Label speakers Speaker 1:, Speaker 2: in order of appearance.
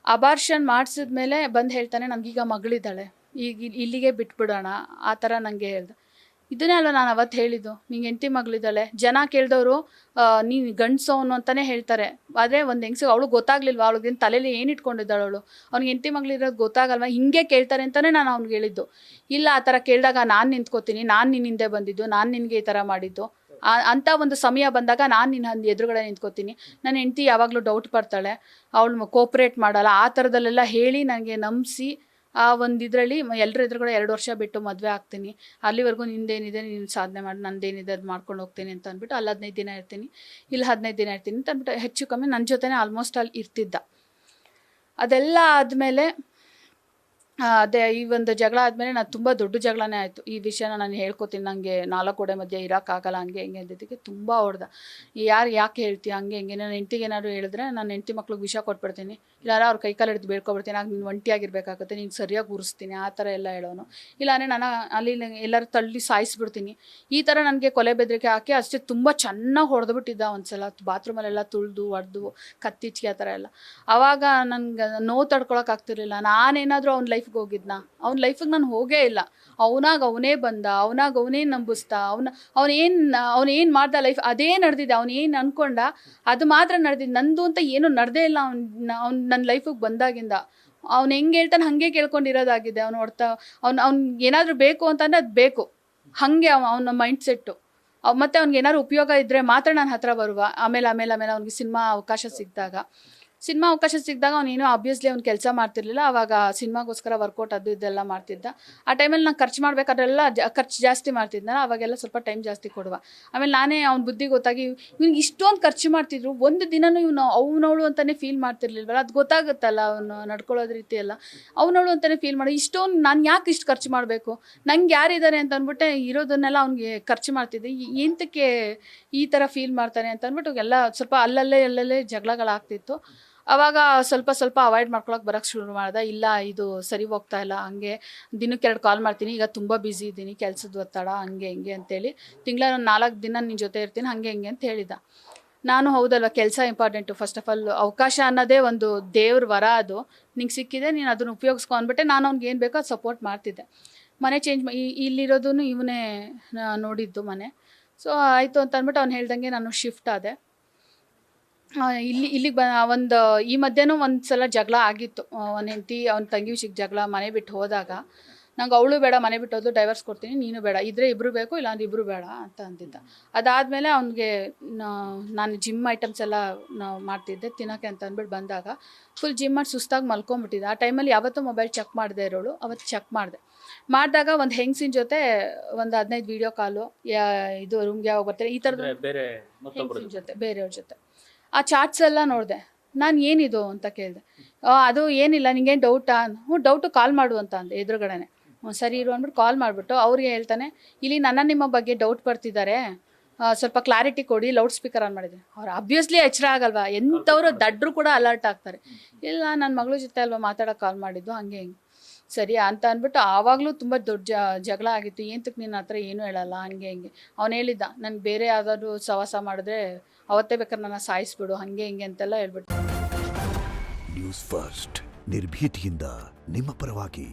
Speaker 1: Abortion ಮಾಡಿಸಿದ್ಮೇಲೆ ಬಂದು ಹೇಳ್ತಾನೆ ನನಗೀಗ ಮಗಳಿದ್ದಾಳೆ, ಈಗ ಇಲ್ಲಿಗೆ ಬಿಟ್ಬಿಡೋಣ ಆ ಥರ ನನಗೆ ಹೇಳ್ದೆ. ಇದನ್ನೇ ಅಲ್ಲ ನಾನು ಅವತ್ತು ಹೇಳಿದ್ದು, ನಿಂಗೆ ಹೆಂಡತಿ ಮಗಳಿದ್ದಾಳೆ, ಜನ ಕೇಳಿದವರು ನೀನು ಗಂಡಸವನು ಅಂತಲೇ ಹೇಳ್ತಾರೆ. ಆದರೆ ಒಂದು ಹೆಂಗಸಿಗೆ ಅವಳು ಗೊತ್ತಾಗ್ಲಿಲ್ವಾ, ಅವಳಿಗೆ ತಲೆಯಲ್ಲಿ ಏನು ಇಟ್ಕೊಂಡಿದ್ದಾಳು ಅವಳು, ಅವ್ನಿಗೆ ಹೆಂಡತಿ ಮಗಳಿರೋದು ಗೊತ್ತಾಗಲ್ವಾ, ಹಿಂಗೆ ಕೇಳ್ತಾರೆ ಅಂತಲೇ ನಾನು ಅವ್ನಿಗೆ ಹೇಳಿದ್ದು. ಇಲ್ಲ ಆ ಥರ ಕೇಳಿದಾಗ ನಾನು ನಿಂತ್ಕೋತೀನಿ, ನಾನು ನಿನ್ನ ಹಿಂದೆ ಬಂದಿದ್ದು, ನಾನು ನಿನಗೆ ಈ ಥರ ಮಾಡಿದ್ದು, ಅಂಥ ಒಂದು ಸಮಯ ಬಂದಾಗ ನಾನು ನಿನ್ನ ಎದುರುಗಡೆ ನಿಂತ್ಕೋತೀನಿ. ನನ್ನ ಹೆಂಡತಿ ಯಾವಾಗಲೂ ಡೌಟ್ ಪಡ್ತಾಳೆ, ಅವಳು ಕೋಪ್ರೇಟ್ ಮಾಡಲ್ಲ, ಆ ಥರದಲ್ಲೆಲ್ಲ ಹೇಳಿ ನನಗೆ ನಂಬಿಸಿ ಆ ಒಂದು ಇದರಲ್ಲಿ ಎಲ್ಲರ ಎದುರುಗಡೆ 2 ವರ್ಷ ಬಿಟ್ಟು ಮದುವೆ ಆಗ್ತೀನಿ, ಅಲ್ಲಿವರೆಗೂ ನಿಂದೇನಿದೆ ನೀನು ಸಾಧನೆ ಮಾಡಿ, ನಂದೇನಿದೆ ಅದು ಮಾಡ್ಕೊಂಡು ಹೋಗ್ತೀನಿ ಅಂತ ಅಂದ್ಬಿಟ್ಟು ಅಲ್ಲಿ 15 ದಿನ ಇರ್ತೀನಿ, ಇಲ್ಲಿ 15 ದಿನ ಇರ್ತೀನಿ ಅಂತ ಅಂದ್ಬಿಟ್ಟು ಹೆಚ್ಚು ಕಮ್ಮಿ ನನ್ನ ಜೊತೆನೇ ಆಲ್ಮೋಸ್ಟ್ ಅಲ್ಲಿ ಇರ್ತಿದ್ದ. ಅದೆಲ್ಲ ಆದಮೇಲೆ ಅದೇ ಈ ಒಂದು ಜಗಳ ಆದಮೇಲೆ ನಾನು ತುಂಬ ದೊಡ್ಡ ಜಗಳನೇ ಆಯಿತು. ಈ ವಿಷಯನ ನಾನು ಹೇಳ್ಕೊತೀನಿ, ನನಗೆ 4 ಗೋಡೆ ಮಧ್ಯೆ ಇರೋಕ್ಕಾಗಲ್ಲ ಹಂಗೆ ಹಿಂಗೆ ಅಂದಿದ್ದಕ್ಕೆ ತುಂಬ ಹೊಡೆದ. ಯಾಕೆ ಹೇಳ್ತೀಯ ಹಂಗೆ ಹಿಂಗೆ, ನನ್ನ ಹೆಂಡ್ತಿಗೆ ಏನಾದ್ರು ಹೇಳಿದ್ರೆ ನನ್ನ ಹೆಂಡ್ತಿ ಮಕ್ಳಿಗೆ ವಿಷ ಕೊಟ್ಬಿಡ್ತೀನಿ, ಇಲ್ಲಾರ ಅವ್ರ ಕೈಕಾಲು ಹಿಡಿದು ಬೇಡ್ಕೊಬಿಡ್ತೀನಿ, ಆಗ ನೀನು ಒಂಟಿಯಾಗಿರ್ಬೇಕಾಗುತ್ತೆ, ನೀನು ಸರಿಯಾಗಿ ಉರಿಸ್ತೀನಿ ಆ ಥರ ಎಲ್ಲ ಹೇಳೋನು. ಇಲ್ಲಾಂದರೆ ನಾನು ಅಲ್ಲಿ ಎಲ್ಲರೂ ತಳ್ಳಿ ಸಾಯಿಸ್ಬಿಡ್ತೀನಿ, ಈ ಥರ ನನಗೆ ಕೊಲೆ ಬೆದರಿಕೆ ಹಾಕಿ ಅಷ್ಟೇ ತುಂಬ ಚೆನ್ನಾಗಿ ಹೊಡೆದ್ಬಿಟ್ಟಿದ್ದ. ಒಂದು ಸಲ ಬಾತ್ರೂಮಲ್ಲೆಲ್ಲ ತುಳಿದು ಹೊಡೆದು ಕತ್ತಿಚ್ಚಿ ಆ ಥರ ಎಲ್ಲ. ಆವಾಗ ನನಗೆ ನೋವು ತಡ್ಕೊಳಕ್ಕಾಗ್ತಿರ್ಲಿಲ್ಲ. ನಾನೇನಾದರೂ ಅವ್ನ ಲೈಫ್ಗೆ ಹೋಗಿದ್ನ, ಅವ್ನ ಲೈಫಿಗೆ ನಾನು ಹೋಗೇ ಇಲ್ಲ. ಅವನೇ ಬಂದ, ಅವನೇ ನಂಬಿಸ್ದ, ಅವನೇನು ಮಾಡ್ದ ಲೈಫ್ ಅದೇ ನಡೆದಿದೆ, ಅವನೇನು ಅಂದ್ಕೊಂಡ ಅದು ಮಾತ್ರ ನಡೆದಿದ್ದು, ನಂದು ಅಂತ ಏನೂ ನಡೆದೇ ಇಲ್ಲ. ಅವ್ನು ನನ್ನ ಲೈಫಿಗೆ ಬಂದಾಗಿಂದ ಅವ್ನು ಹೆಂಗೆ ಹೇಳ್ತಾನೆ ಹಾಗೆ ಕೇಳ್ಕೊಂಡಿರೋದಾಗಿದೆ. ಅವ್ನು ಏನಾದರೂ ಬೇಕು ಅಂತಂದರೆ ಅದು ಬೇಕು, ಹಾಗೆ ಅವನ ಮೈಂಡ್ ಸೆಟ್ಟು. ಮತ್ತು ಅವ್ನಿಗೆ ಏನಾದ್ರು ಉಪಯೋಗ ಇದ್ದರೆ ಮಾತ್ರ ನನ್ನ ಹತ್ರ ಬರುವ. ಆಮೇಲೆ ಅವ್ನಿಗೆ ಸಿನಿಮಾ ಅವಕಾಶ ಸಿಕ್ಕಿದಾಗ ಅವನೇನೋ ಆಬ್ವಿಯಸ್ಲಿ ಅವ್ನು ಕೆಲಸ ಮಾಡ್ತಿರ್ಲಿಲ್ಲ. ಆವಾಗ ಸಿನಿಮಾಗೋಸ್ಕರ ವರ್ಕೌಟ್ ಅದು ಇದೆಲ್ಲ ಮಾಡ್ತಿದ್ದ. ಆ ಟೈಮಲ್ಲಿ ನಾನು ಖರ್ಚು ಮಾಡ್ಬೇಕಾದ್ರೆಲ್ಲ ಖರ್ಚು ಜಾಸ್ತಿ ಮಾಡ್ತಿದ್ನಲ್ಲ, ಅವಾಗೆಲ್ಲ ಸ್ವಲ್ಪ ಟೈಮ್ ಜಾಸ್ತಿ ಕೊಡುವ. ಆಮೇಲೆ ನಾನೇ ಅವ್ನ ಬುದ್ಧಿ ಗೊತ್ತಾಗಿ ಇವ್ನಿಗೆ ಇಷ್ಟೊಂದು ಖರ್ಚು ಮಾಡ್ತಿದ್ರು, ಒಂದು ದಿನನೂ ಇವನು ಅವನವಳು ಅಂತಲೇ ಫೀಲ್ ಮಾಡ್ತಿರ್ಲಿಲ್ವಲ್ಲ, ಅದು ಗೊತ್ತಾಗುತ್ತಲ್ಲ ಅವನು ನಡ್ಕೊಳ್ಳೋದು ರೀತಿ ಎಲ್ಲ. ಅವನವಳು ಅಂತಲೇ ಫೀಲ್ ಮಾಡಿ ಇಷ್ಟೊಂದು ನಾನು ಯಾಕೆ ಇಷ್ಟು ಖರ್ಚು ಮಾಡಬೇಕು, ನಂಗೆ ಯಾರಿದ್ದಾರೆ ಅಂತ ಅಂದ್ಬಿಟ್ಟೆ ಇರೋದನ್ನೆಲ್ಲ ಅವ್ನಿಗೆ ಖರ್ಚು ಮಾಡ್ತಿದ್ದೆ. ಎಂತಕ್ಕೆ ಈ ಥರ ಫೀಲ್ ಮಾಡ್ತಾನೆ ಅಂತ ಅಂದ್ಬಿಟ್ಟು ಎಲ್ಲ ಸ್ವಲ್ಪ ಅಲ್ಲಲ್ಲೇ ಜಗಳಗಳಾಗ್ತಿತ್ತು. ಆವಾಗ ಸ್ವಲ್ಪ ಅವಾಯ್ಡ್ ಮಾಡ್ಕೊಳಕ್ಕೆ ಬರೋಕ್ಕೆ ಶುರು ಮಾಡ್ದೆ. ಇಲ್ಲ ಇದು ಸರಿ ಹೋಗ್ತಾ ಇಲ್ಲ, ಹಂಗೆ ದಿನಕ್ಕೆ 2 ಕಾಲ್ ಮಾಡ್ತೀನಿ, ಈಗ ತುಂಬ ಬ್ಯುಸಿ ಇದ್ದೀನಿ, ಕೆಲಸದ ಒತ್ತಡ ಹಂಗೆ ಹಿಂಗೆ ಅಂತೇಳಿ, ತಿಂಗಳ 4 ದಿನ ನಿನ್ನ ಜೊತೆ ಇರ್ತೀನಿ ಹಂಗೆ ಹಿಂಗೆ ಅಂತ ಹೇಳಿದ. ನಾನು ಹೌದಲ್ವ, ಕೆಲಸ ಇಂಪಾರ್ಟೆಂಟು, ಫಸ್ಟ್ ಆಫ್ ಆಲ್ ಅವಕಾಶ ಅನ್ನೋದೇ ಒಂದು ದೇವ್ರ ವರ, ಅದು ನಿಂಗೆ ಸಿಕ್ಕಿದೆ, ನೀನು ಅದನ್ನು ಉಪಯೋಗಿಸ್ಕೊ ಅಂದ್ಬಿಟ್ಟೆ ನಾನು ಅವ್ನಿಗೆ ಏನು ಬೇಕೋ ಅದು ಸಪೋರ್ಟ್ ಮಾಡ್ತಿದ್ದೆ. ಮನೆ ಚೇಂಜ್ ಇಲ್ಲಿರೋದೂ ಇವನೇ ನೋಡಿದ್ದು ಮನೆ. ಸೊ ಆಯಿತು ಅಂತ ಅಂದ್ಬಿಟ್ಟು ಅವ್ನು ಹೇಳ್ದಂಗೆ ನಾನು ಶಿಫ್ಟ್ ಆದೆ. ಇಲ್ಲಿಗೆ ಒಂದು ಈ ಮಧ್ಯೆನೂ ಒಂದು ಸಲ ಜಗಳ ಆಗಿತ್ತು. ಅವ್ನ ಹೆಂಡತಿ ಅವ್ನ ತಂಗಿ ವಿಷಯಕ್ಕೆ ಜಗಳ, ಮನೆ ಬಿಟ್ಟು ಹೋದಾಗ ನಂಗೆ ಅವಳು ಬೇಡ, ಮನೆ ಬಿಟ್ಟು ಹೋದ್ರು ಡೈವರ್ಸ್ ಕೊಡ್ತೀನಿ, ನೀನು ಬೇಡ, ಇದ್ರೆ ಇಬ್ಬರು ಬೇಕು, ಇಲ್ಲಾಂದ್ರೆ ಇಬ್ಬರು ಬೇಡ ಅಂತ ಅಂದಿದ್ದ. ಅದಾದಮೇಲೆ ಅವ್ನಿಗೆ ನಾನು ಜಿಮ್ ಐಟಮ್ಸ್ ಎಲ್ಲ ಮಾಡ್ತಿದ್ದೆ ತಿನ್ನೋಕ್ಕೆ ಅಂತ ಅಂದ್ಬಿಟ್ಟು ಬಂದಾಗ ಫುಲ್ ಜಿಮ್ ಮಾಡಿ ಸುಸ್ತಾಗಿ ಮಲ್ಕೊಂಬಿಟ್ಟಿದ್ದೆ. ಆ ಟೈಮಲ್ಲಿ ಯಾವತ್ತೂ ಮೊಬೈಲ್ ಚೆಕ್ ಮಾಡದೇ ಇರೋಳು, ಅವತ್ತು ಚೆಕ್ ಮಾಡಿದಾಗ ಒಂದು ಹೆಂಗಸಿನ ಜೊತೆ ಒಂದು 15 ವೀಡಿಯೋ ಕಾಲು, ಇದು ರೂಮ್ಗೆ ಯಾವಾಗ ಬರ್ತಾರೆ ಈ ಥರದ್ದು ಹೆಂಗಸಿನ ಜೊತೆ, ಬೇರೆಯವ್ರ ಜೊತೆ ಆ ಚಾಟ್ಸ್ ಎಲ್ಲ ನೋಡಿದೆ. ನಾನು ಏನಿದು ಅಂತ ಕೇಳಿದೆ. ಅದು ಏನಿಲ್ಲ, ನಿಂಗೇನು ಡೌಟಾ? ಡೌಟು, ಕಾಲ್ ಮಾಡು ಅಂತ ಅಂದೆ ಎದುರುಗಡೆನೆ. ಸರಿ ಇರು ಅಂದ್ಬಿಟ್ಟು ಕಾಲ್ ಮಾಡಿಬಿಟ್ಟು ಅವ್ರಿಗೆ ಹೇಳ್ತಾನೆ, ಇಲ್ಲಿ ನಿಮ್ಮ ಬಗ್ಗೆ ಡೌಟ್ ಬರ್ತಿದ್ದಾರೆ, ಸ್ವಲ್ಪ ಕ್ಲಾರಿಟಿ ಕೊಡಿ, ಲೌಡ್ ಸ್ಪೀಕರ್ ಆನ್ ಮಾಡಿದೆ. ಅವ್ರು ಆಬ್ವಿಯಸ್ಲಿ ಎಚ್ಚರ ಆಗಲ್ವಾ, ಎಂಥವ್ರು ದಡ್ರು ಕೂಡ ಅಲರ್ಟ್ ಆಗ್ತಾರೆ. ಇಲ್ಲ ನನ್ನ ಮಗಳ ಜೊತೆ ಅಲ್ವಾ ಮಾತಾಡೋಕೆ ಕಾಲ್ ಮಾಡಿದ್ದು, ಹಂಗೆ ಹಿಂಗೆ. ಸರಿ ಅಂತ ಅಂದ್ಬಿಟ್ಟು ಆವಾಗಲೂ ತುಂಬ ದೊಡ್ಡ ಜಗಳ ಆಗಿತ್ತು. ಏನಕ್ಕೆ ನೀನು ಹತ್ರ ಏನೂ ಹೇಳಲ್ಲ ಹಂಗೆ ಹಿಂಗೆ. ಅವ್ನು ಹೇಳಿದ್ದ, ನನಗೆ ಬೇರೆ ಯಾವುದಾದ್ರು ಸವಾಸ ಮಾಡಿದ್ರೆ ಅವತ್ತೇ ಬೇಕಾದ್ರೆ ನನ್ನ ಸಾಯಿಸ್ಬಿಡು ಹಂಗೆ ಹಿಂಗೆ ಅಂತೆಲ್ಲ ಹೇಳ್ಬಿಟ್ಟು.
Speaker 2: ನ್ಯೂಸ್ ಫಸ್ಟ್, ನಿರ್ಭೀತಿಯಿಂದ ನಿಮ್ಮ ಪರವಾಗಿ.